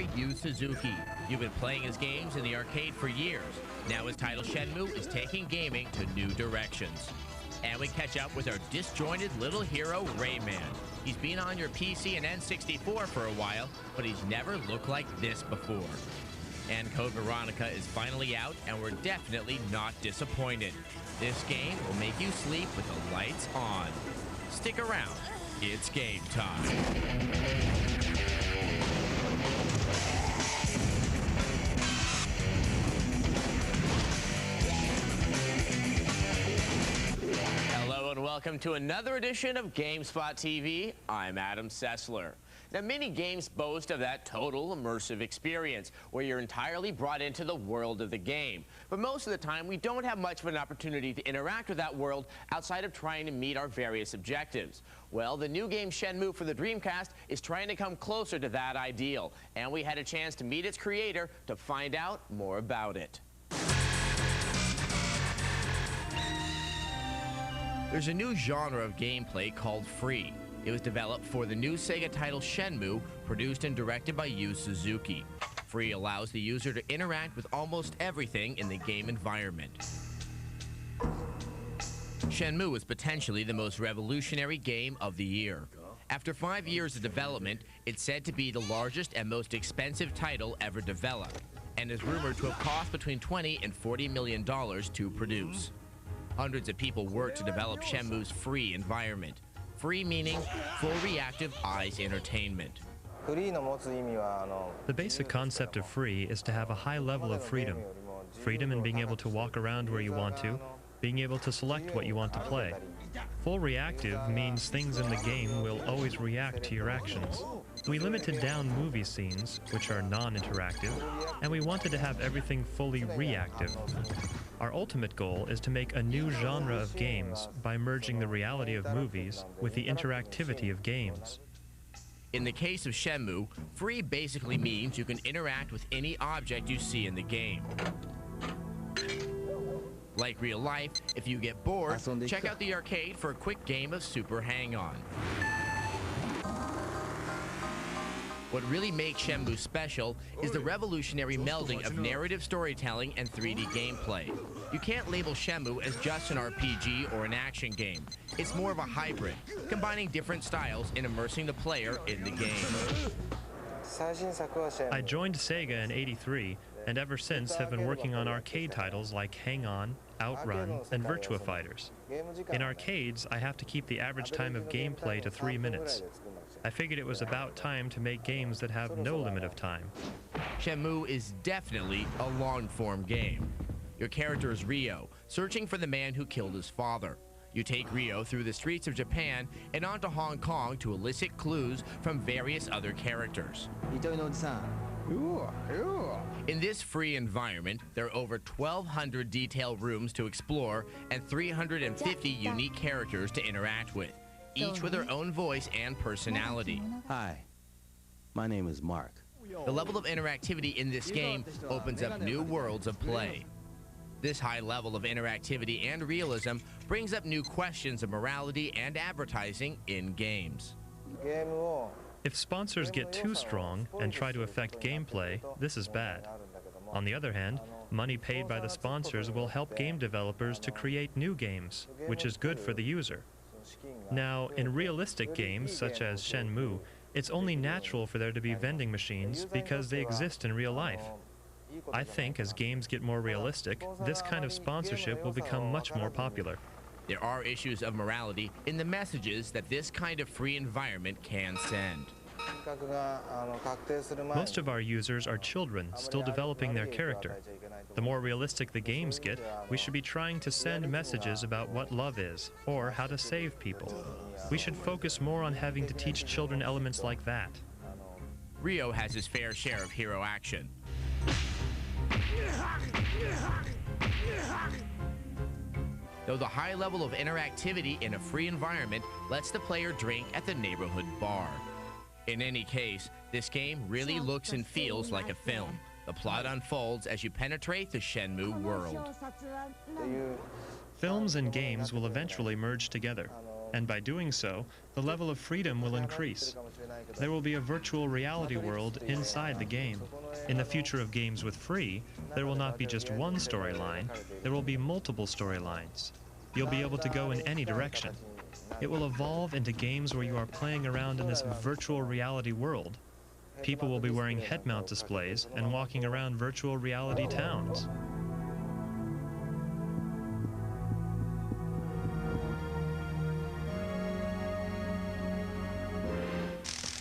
Yu Suzuki. You've been playing his games in the arcade for years. Now his title Shenmue is taking gaming to new directions. And we catch up with our disjointed little hero, Rayman. He's been on your PC and N64 for a while, but he's never looked like this before. And Code Veronica is finally out, and we're definitely not disappointed. This game will make you sleep with the lights on. Stick around. It's game time. Welcome to another edition of Gamespot TV. I'm Adam Sessler. Now, many games boast of that total immersive experience where you're entirely brought into the world of the game. But most of the time, we don't have much of an opportunity to interact with that world outside of trying to meet our various objectives. Well, the new game Shenmue for the Dreamcast is trying to come closer to that ideal, and we had a chance to meet its creator to find out more about it. There's a new genre of gameplay called free. It was developed for the new Sega title Shenmue, produced and directed by Yu Suzuki. Free allows the user to interact with almost everything in the game environment. Shenmue is potentially the most revolutionary game of the year. After 5 years of development, it's said to be the largest and most expensive title ever developed, and is rumored to have cost between $20 and $40 million to produce. Hundreds of people worked to develop Shenmue's free environment. Free meaning full reactive eyes entertainment. The basic concept of free is to have a high level of freedom. Freedom in being able to walk around where you want to, being able to select what you want to play. Full reactive means things in the game will always react to your actions. We limited down movie scenes, which are non-interactive, and we wanted to have everything fully reactive. Our ultimate goal is to make a new genre of games by merging the reality of movies with the interactivity of games. In the case of Shenmue, free basically means you can interact with any object you see in the game. Like real life, if you get bored, check out the arcade for a quick game of Super Hang-On. What really makes Shenmue special is the revolutionary melding of narrative storytelling and 3D gameplay. You can't label Shenmue as just an RPG or an action game. It's more of a hybrid, combining different styles and immersing the player in the game. I joined Sega in '83, and ever since have been working on arcade titles like Hang-On, Outrun, and Virtua Fighters. In arcades, I have to keep the average time of gameplay to 3 minutes. I figured it was about time to make games that have no limit of time. Shenmue is definitely a long-form game. Your character is Ryo, searching for the man who killed his father. You take Ryo through the streets of Japan and onto Hong Kong to elicit clues from various other characters. In this free environment, there are over 1,200 detailed rooms to explore and 350 unique characters to interact with, each with their own voice and personality. Hi, my name is Mark. The level of interactivity in this game opens up new worlds of play. This high level of interactivity and realism brings up new questions of morality and advertising in games. If sponsors get too strong and try to affect gameplay, this is bad. On the other hand, money paid by the sponsors will help game developers to create new games, which is good for the user. Now, in realistic games such as Shenmue, it's only natural for there to be vending machines because they exist in real life. I think as games get more realistic, this kind of sponsorship will become much more popular. There are issues of morality in the messages that this kind of free environment can send. Most of our users are children still developing their character. The more realistic the games get, we should be trying to send messages about what love is, or how to save people. We should focus more on having to teach children elements like that. Ryo has his fair share of hero action. Though the high level of interactivity in a free environment lets the player drink at the neighborhood bar. In any case, this game really looks and feels like a film. The plot unfolds as you penetrate the Shenmue world. Films and games will eventually merge together. And by doing so, the level of freedom will increase. There will be a virtual reality world inside the game. In the future of games with free, there will not be just one storyline, there will be multiple storylines. You'll be able to go in any direction. It will evolve into games where you are playing around in this virtual reality world. People will be wearing head-mount displays and walking around virtual reality towns.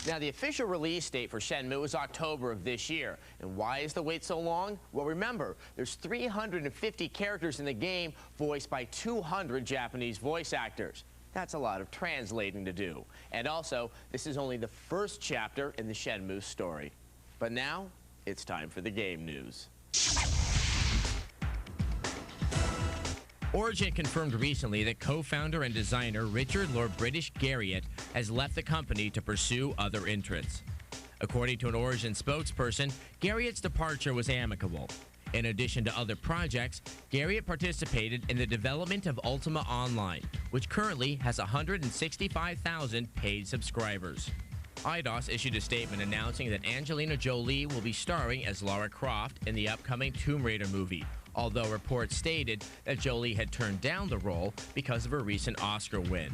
Now, the official release date for Shenmue is October of this year. And why is the wait so long? Well, remember, there's 350 characters in the game voiced by 200 Japanese voice actors. That's a lot of translating to do. And also, this is only the first chapter in the Shenmue story. But now, it's time for the game news. Origin confirmed recently that co-founder and designer Richard Lord British Garriott has left the company to pursue other interests. According to an Origin spokesperson, Garriott's departure was amicable. In addition to other projects, Garriott participated in the development of Ultima Online, which currently has 165,000 paid subscribers. Eidos issued a statement announcing that Angelina Jolie will be starring as Lara Croft in the upcoming Tomb Raider movie, although reports stated that Jolie had turned down the role because of her recent Oscar win.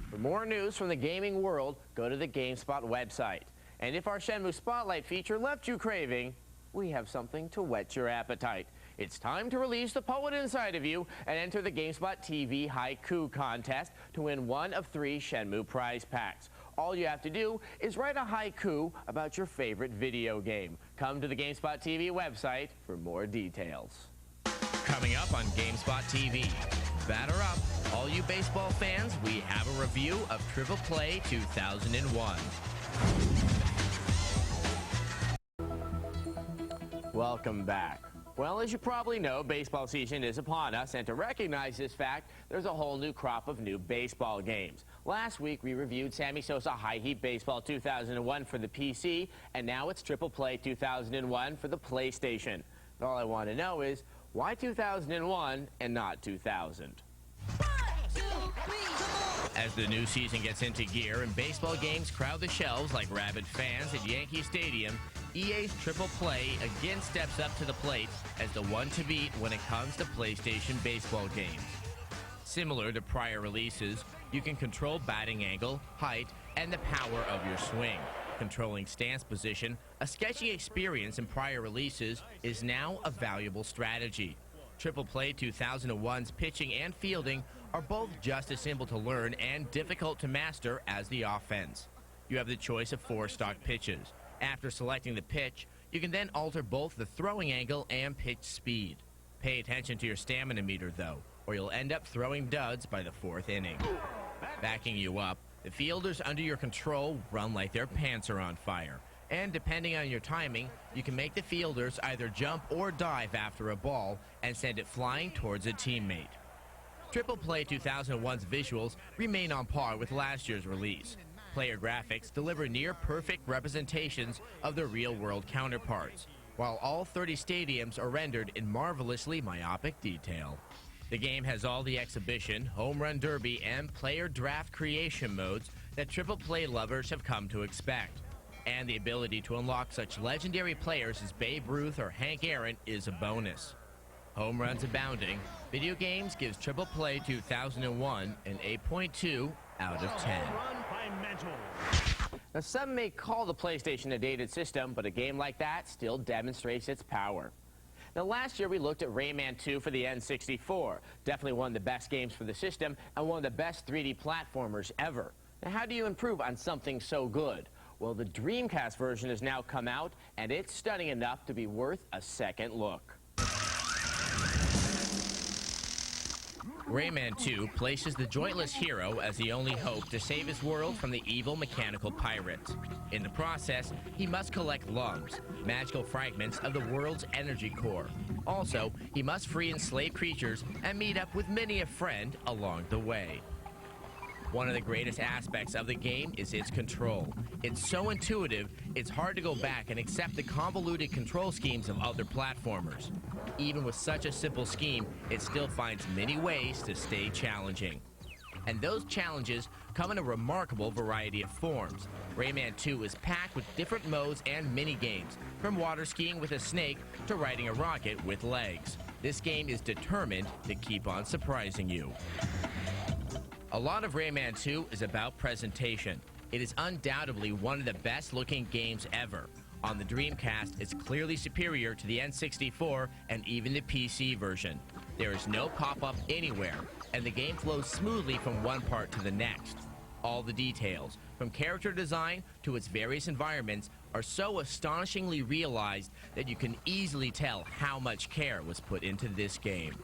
For more news from the gaming world, go to the Gamespot website. And if our Shenmue Spotlight feature left you craving, we have something to whet your appetite. It's time to release the poet inside of you and enter the Gamespot TV Haiku contest to win one of 3 Shenmue prize packs. All you have to do is write a haiku about your favorite video game. Come to the Gamespot TV website for more details. Coming up on Gamespot TV, batter up, all you baseball fans, we have a review of Triple Play 2001. Welcome back. Well, as you probably know, baseball season is upon us, and to recognize this fact, there's a whole new crop of new baseball games. Last week, we reviewed Sammy Sosa High Heat Baseball 2001 for the PC, and now it's Triple Play 2001 for the PlayStation. And all I want to know is, why 2001 and not 2000? 1, 2, 3, as the new season gets into gear and baseball games crowd the shelves like rabid fans at Yankee Stadium, EA's Triple Play again steps up to the plate as the one to beat when it comes to PlayStation baseball games. Similar to prior releases, you can control batting angle, height, and the power of your swing. Controlling stance position, a sketchy experience in prior releases, is now a valuable strategy. Triple Play 2001's pitching and fielding are both just as simple to learn and difficult to master as the offense. You have the choice of 4 stock pitches. After selecting the pitch, you can then alter both the throwing angle and pitch speed. Pay attention to your stamina meter, though, or you'll end up throwing duds by the 4th inning. Backing you up, the fielders under your control run like their pants are on fire. And depending on your timing, you can make the fielders either jump or dive after a ball and send it flying towards a teammate. Triple Play 2001's visuals remain on par with last year's release. Player graphics deliver near-perfect representations of the real-world counterparts, while all 30 stadiums are rendered in marvelously myopic detail. The game has all the exhibition, home run derby, and player draft creation modes that Triple Play lovers have come to expect. And the ability to unlock such legendary players as Babe Ruth or Hank Aaron is a bonus. Home runs abounding, Video Games gives Triple Play 2001 an 8.2 out of 10. Now, some may call the PlayStation a dated system, but a game like that still demonstrates its power. Now, last year we looked at Rayman 2 for the N64. Definitely one of the best games for the system and one of the best 3D platformers ever. Now, how do you improve on something so good? Well, the Dreamcast version has now come out, and it's stunning enough to be worth a second look. Rayman 2 places the joyless hero as the only hope to save his world from the evil mechanical pirates. In the process, he must collect lungs, magical fragments of the world's energy core. Also, he must free enslaved creatures and meet up with many a friend along the way. One of the greatest aspects of the game is its control. It's so intuitive, it's hard to go back and accept the convoluted control schemes of other platformers. Even with such a simple scheme, it still finds many ways to stay challenging. and those challenges come in a remarkable variety of forms. Rayman 2 is packed with different modes and mini-games, from water skiing with a snake to riding a rocket with legs. This game is determined to keep on surprising you. A lot of Rayman 2 is about presentation. It is undoubtedly one of the best-looking games ever. On the Dreamcast, it's clearly superior to the N64 and even the PC version. There is no pop-up anywhere, and the game flows smoothly from one part to the next. All the details, from character design to its various environments, are so astonishingly realized that you can easily tell how much care was put into this game.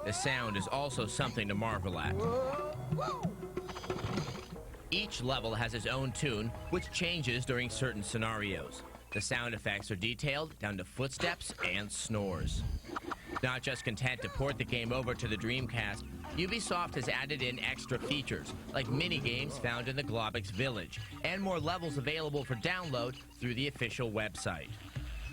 The sound is also something to marvel at. Each level has its own tune, which changes during certain scenarios. The sound effects are detailed down to footsteps and snores. Not just content to port the game over to the Dreamcast, Ubisoft has added in extra features, like mini-games found in the Globix Village, and more levels available for download through the official website.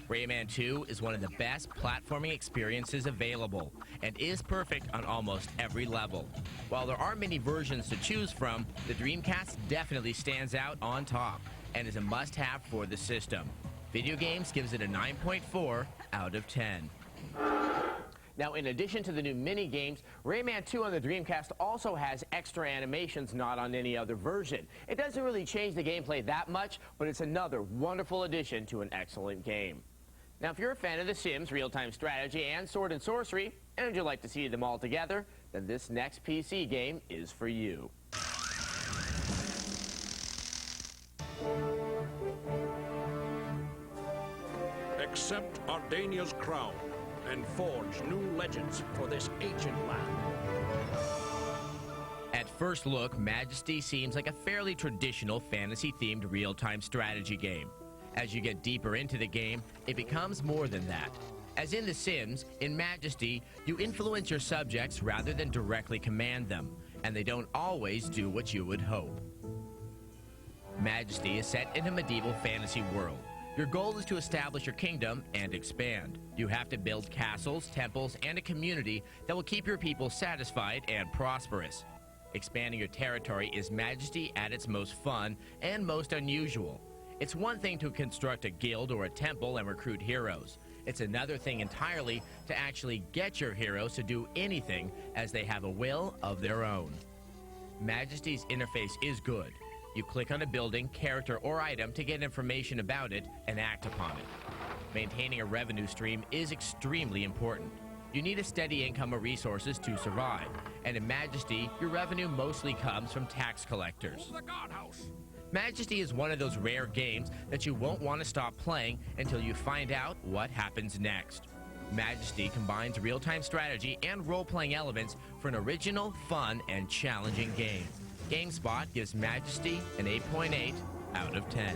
Rayman 2 is one of the best platforming experiences available, and is perfect on almost every level. While there are many versions to choose from, the Dreamcast definitely stands out on top, and is a must-have for the system. Video Games gives it a 9.4 out of 10. Now, in addition to the new mini-games, Rayman 2 on the Dreamcast also has extra animations not on any other version. It doesn't really change the gameplay that much, but it's another wonderful addition to an excellent game. Now, if you're a fan of The Sims, real-time strategy, and sword and sorcery, and would you like to see them all together, then this next PC game is for you. Accept Ardania's crown and forge new legends for this ancient land. At first look, Majesty seems like a fairly traditional fantasy-themed real-time strategy game. As you get deeper into the game, it becomes more than that. As in The Sims, in Majesty, you influence your subjects rather than directly command them, and they don't always do what you would hope. Majesty is set in a medieval fantasy world. Your goal is to establish your kingdom and expand. You have to build castles, temples, and a community that will keep your people satisfied and prosperous. Expanding your territory is Majesty at its most fun and most unusual. It's one thing to construct a guild or a temple and recruit heroes. It's another thing entirely to actually get your heroes to do anything, as they have a will of their own. Majesty's interface is good. You click on a building, character, or item to get information about it and act upon it. Maintaining a revenue stream is extremely important. You need a steady income of resources to survive, and in Majesty, your revenue mostly comes from tax collectors. Majesty is one of those rare games that you won't want to stop playing until you find out what happens next. Majesty combines real-time strategy and role-playing elements for an original, fun, and challenging game. Gamespot gives Majesty an 8.8 out of 10.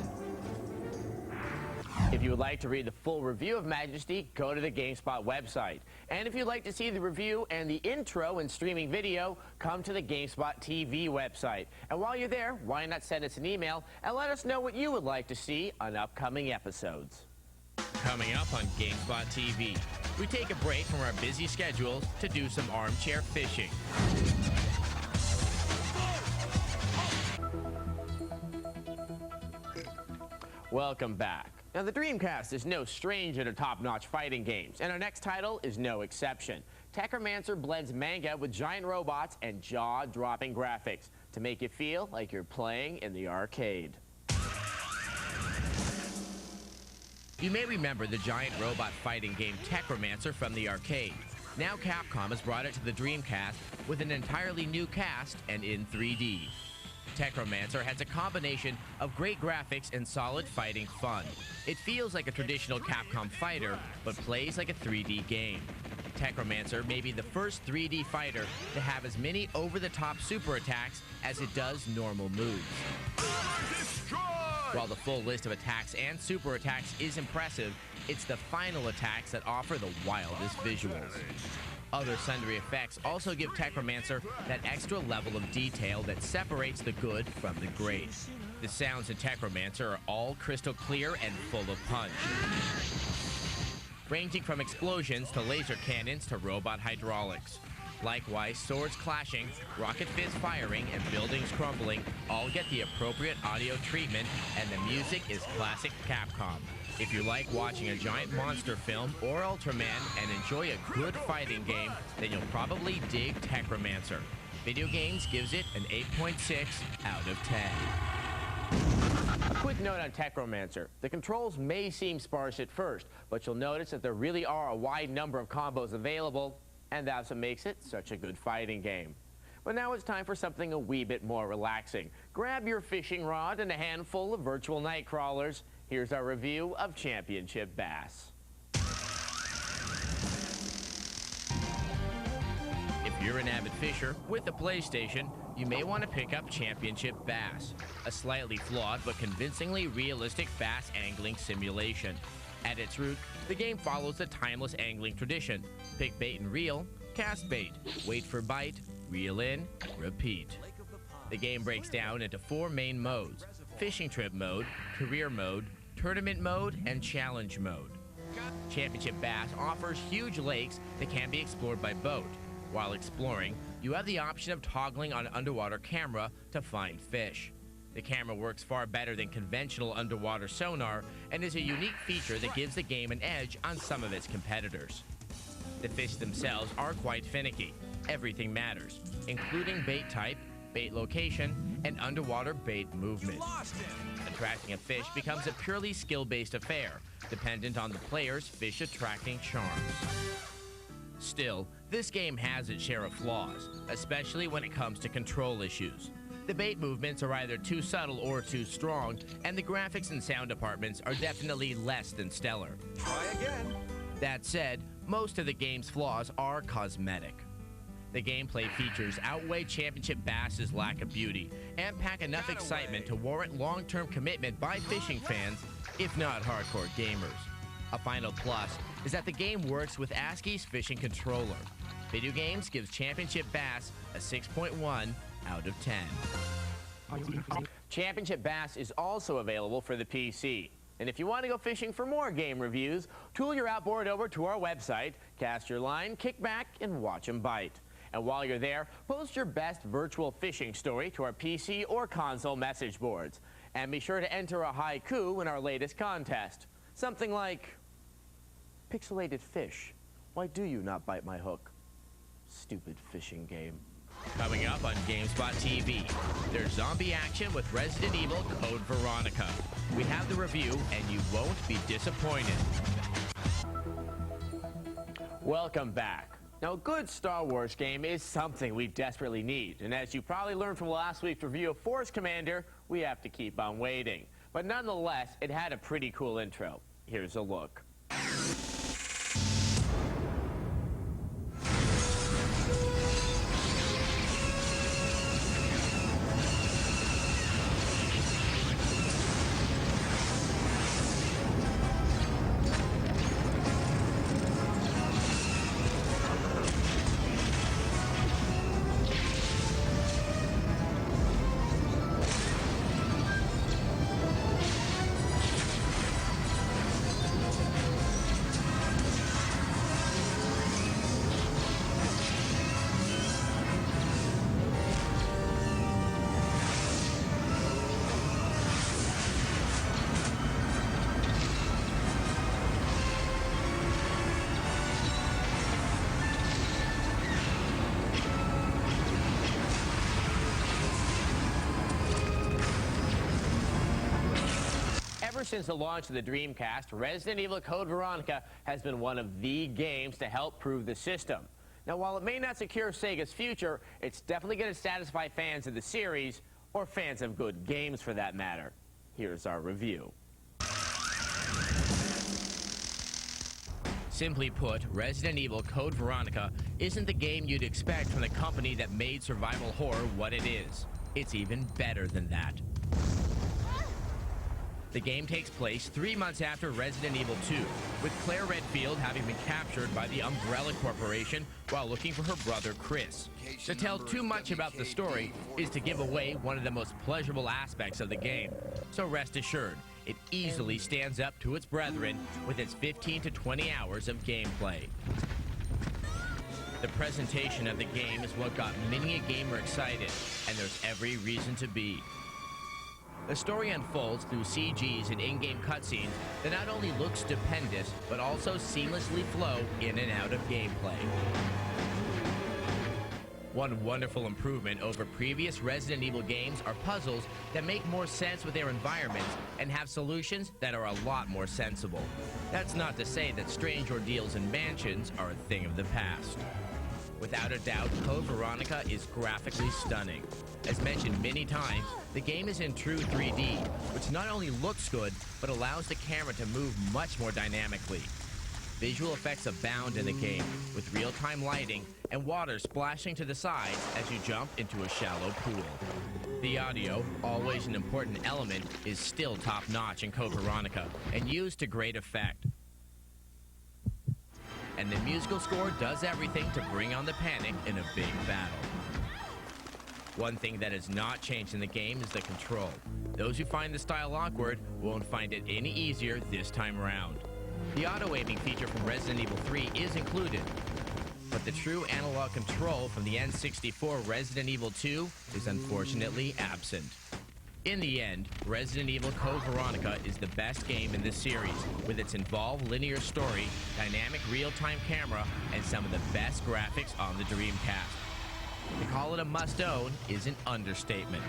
If you would like to read the full review of Majesty, go to the Gamespot website. And if you'd like to see the review and the intro and streaming video, come to the Gamespot TV website. And while you're there, why not send us an email and let us know what you would like to see on upcoming episodes. Coming up on Gamespot TV, we take a break from our busy schedules to do some armchair fishing. Welcome back. Now, the Dreamcast is no stranger to top-notch fighting games, and our next title is no exception. Techromancer blends manga with giant robots and jaw-dropping graphics to make you feel like you're playing in the arcade. You may remember the giant robot fighting game Techromancer from the arcade. Now Capcom has brought it to the Dreamcast with an entirely new cast and in 3D. Techromancer has a combination of great graphics and solid fighting fun. It feels like a traditional Capcom fighter, but plays like a 3D game. Techromancer may be the first 3D fighter to have as many over-the-top super attacks as it does normal moves. While the full list of attacks and super attacks is impressive, it's the final attacks that offer the wildest visuals. Other sundry effects also give Techromancer that extra level of detail that separates the good from the great. The sounds in Techromancer are all crystal clear and full of punch, ranging from explosions to laser cannons to robot hydraulics. Likewise, swords clashing, rocket fists firing, and buildings crumbling all get the appropriate audio treatment, and the music is classic Capcom. If you like watching a giant monster film or Ultraman and enjoy a good fighting game, then you'll probably dig Techromancer. Video Games gives it an 8.6 out of 10. A quick note on Techromancer. The controls may seem sparse at first, but you'll notice that there really are a wide number of combos available, and that's what makes it such a good fighting game. But now it's time for something a wee bit more relaxing. Grab your fishing rod and a handful of virtual night crawlers. Here's our review of Championship Bass. If you're an avid fisher with a PlayStation, you may want to pick up Championship Bass, a slightly flawed but convincingly realistic bass angling simulation. At its root, the game follows the timeless angling tradition. Pick bait and reel, cast bait, wait for bite, reel in, repeat. The game breaks down into 4 main modes: fishing trip mode, career mode, tournament mode, and challenge mode. Championship Bass offers huge lakes that can be explored by boat. While exploring, you have the option of toggling on an underwater camera to find fish. The camera works far better than conventional underwater sonar and is a unique feature that gives the game an edge on some of its competitors. The fish themselves are quite finicky. Everything matters, including bait type, bait location, and underwater bait movement. Attracting a fish becomes a purely skill-based affair, dependent on the player's fish-attracting charms. Still, this game has its share of flaws, especially when it comes to control issues. The bait movements are either too subtle or too strong, and the graphics and sound departments are definitely less than stellar. Try again. That said, most of the game's flaws are cosmetic. The gameplay features outweigh Championship Bass's lack of beauty and pack enough excitement to warrant long-term commitment by fishing fans, if not hardcore gamers. A final plus is that the game works with ASCII's fishing controller. Video Games gives Championship Bass a 6.1 out of 10. Championship Bass is also available for the PC. And if you want to go fishing for more game reviews, tool your outboard over to our website, cast your line, kick back, and watch 'em bite. And while you're there, post your best virtual fishing story to our PC or console message boards. And be sure to enter a haiku in our latest contest. Something like, "Pixelated fish, why do you not bite my hook? Stupid fishing game." Coming up on Gamespot TV, there's zombie action with Resident Evil Code Veronica. We have the review, and you won't be disappointed. Welcome back. Now, a good Star Wars game is something we desperately need. And as you probably learned from last week's review of Force Commander, we have to keep on waiting. But nonetheless, it had a pretty cool intro. Here's a look. Ever since the launch of the Dreamcast, Resident Evil Code Veronica has been one of the games to help prove the system. Now, while it may not secure Sega's future, it's definitely going to satisfy fans of the series, or fans of good games for that matter. Here's our review. Simply put, Resident Evil Code Veronica isn't the game you'd expect from the company that made survival horror what it is. It's even better than that. The game takes place 3 months after Resident Evil 2, with Claire Redfield having been captured by the Umbrella Corporation while looking for her brother Chris. To tell too much about the story is to give away one of the most pleasurable aspects of the game. So rest assured, it easily stands up to its brethren with its 15 to 20 hours of gameplay. The presentation of the game is what got many a gamer excited, and there's every reason to be. The story unfolds through CGs and in-game cutscenes that not only look stupendous, but also seamlessly flow in and out of gameplay. One wonderful improvement over previous Resident Evil games are puzzles that make more sense with their environments and have solutions that are a lot more sensible. That's not to say that strange ordeals and mansions are a thing of the past. Without a doubt, Code Veronica is graphically stunning. As mentioned many times, the game is in true 3D, which not only looks good, but allows the camera to move much more dynamically. Visual effects abound in the game, with real-time lighting and water splashing to the sides as you jump into a shallow pool. The audio, always an important element, is still top-notch in Code Veronica and used to great effect. And the musical score does everything to bring on the panic in a big battle. One thing that has not changed in the game is the control. Those who find the style awkward won't find it any easier this time around. The auto-aiming feature from Resident Evil 3 is included, but the true analog control from the N64 Resident Evil 2 is unfortunately absent. In the end, Resident Evil Code Veronica is the best game in this series, with its involved linear story, dynamic real-time camera, and some of the best graphics on the Dreamcast. To call it a must-own is an understatement.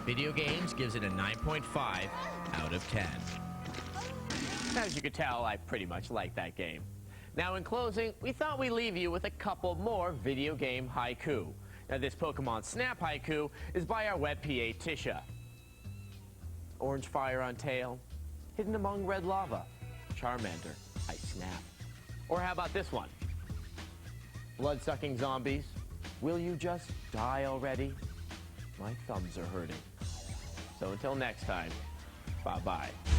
Video Games gives it a 9.5 out of 10. As you could tell, I pretty much like that game. Now, in closing, we thought we'd leave you with a couple more video game haiku. Now, this Pokemon Snap haiku is by our web PA, Tisha. Orange fire on tail, hidden among red lava. Charmander, I snap. Or how about this one? Blood-sucking zombies, will you just die already? My thumbs are hurting. So until next time, bye-bye.